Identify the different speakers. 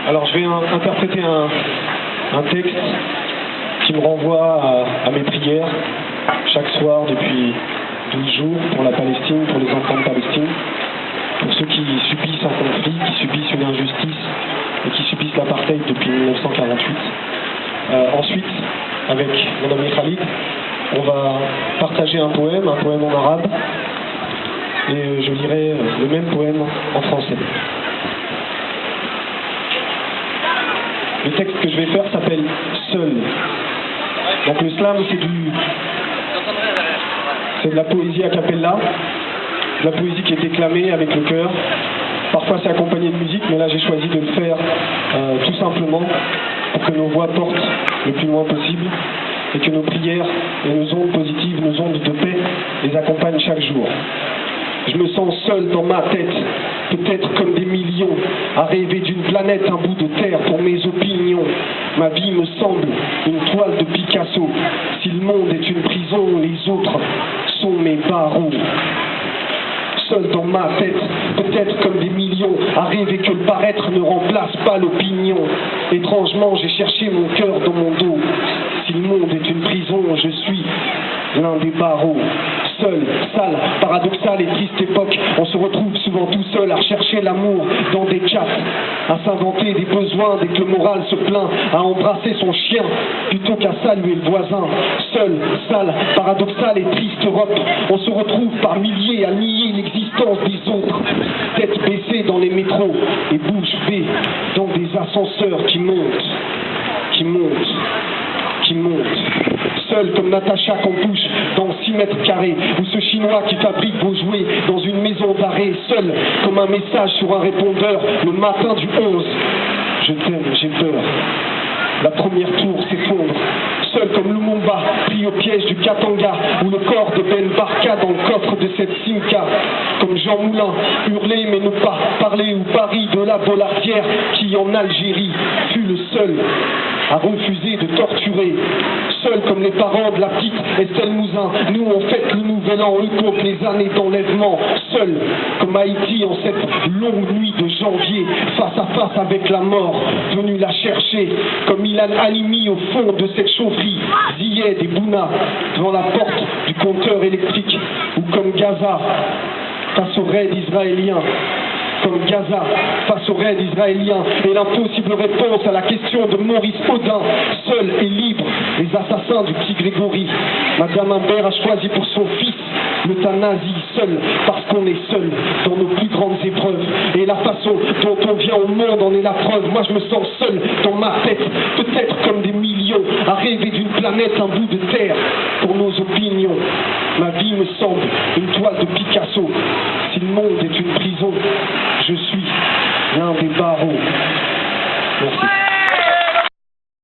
Speaker 1: Alors je vais interpréter un texte qui me renvoie à mes prières chaque soir depuis 12 jours pour la Palestine, pour les enfants de Palestine, pour ceux qui subissent un conflit, qui subissent une injustice et qui subissent l'apartheid depuis 1948. Ensuite, avec mon ami Khalid, on va partager un poème en arabe, et je lirai le même poème en français. Le texte que je vais faire s'appelle « Seul ». Donc le slam, c'est de la poésie a cappella, de la poésie qui est déclamée avec le cœur. Parfois c'est accompagné de musique, mais là j'ai choisi de le faire tout simplement pour que nos voix portent le plus loin possible et que nos prières et nos ondes positives, nos ondes de paix les accompagnent chaque jour. Je me sens seul dans ma tête, peut-être comme des millions, à rêver d'une planète, un bout de terre pour mes opinions. Ma vie me semble une toile de Picasso. Si le monde est une prison, les autres sont mes barreaux. Seul dans ma tête, peut-être comme des millions, à rêver que le paraître ne remplace pas l'opinion. Étrangement, j'ai cherché mon cœur dans mon dos. Si le monde est une prison, je suis l'un des barreaux. Seul, sale, paradoxale et triste époque, on se retrouve souvent tout seul à rechercher l'amour dans des chats, à s'inventer des besoins dès que le moral se plaint, à embrasser son chien plutôt qu'à saluer le voisin. Seul, sale, paradoxale et triste Europe, on se retrouve par milliers à nier l'existence des autres, tête baissée dans les métros et bouche bée dans des ascenseurs qui montent, qui montent, qui montent. Seul comme Natacha Campouche dans 6 mètres carrés, ou ce chinois qui fabrique vos jouets dans une maison d'arrêt. Seul comme un message sur un répondeur le matin du 11. Je t'aime, j'ai peur. La première tour s'effondre. Seul comme Lumumba, pris au piège du Katanga, ou le corps de Ben Barka dans le coffre de cette Simca. Comme Jean Moulin, hurler mais ne pas parler, ou Paris de la Bollardière qui en Algérie fut le seul à refuser de torturer. Seul comme les parents de la petite Estelle Mouzin, nous on fête le nouvel an, eux comptent les années d'enlèvement. Seul comme Haïti en cette longue nuit de janvier, face à face avec la mort, venu la chercher. Comme Ilan Halimi au fond de cette chaufferie, Ziyed et Bouna devant la porte du compteur électrique. Ou comme Gaza face au raid israélien. Comme Gaza face au raid israélien et l'impossible réponse à la question de Maurice Audin. Seul et libre, les assassins du petit Grégory. Madame Imbert a choisi pour son fils l'euthanasie. Seul parce qu'on est seul dans nos plus grandes épreuves. Et la façon dont on vient au monde en est la preuve. Moi je me sens seul dans ma tête, peut-être comme des millions, à rêver d'une planète, un bout de terre pour nos opinions. Ma vie me semble une toile de Picasso. Si le monde est une prison, je suis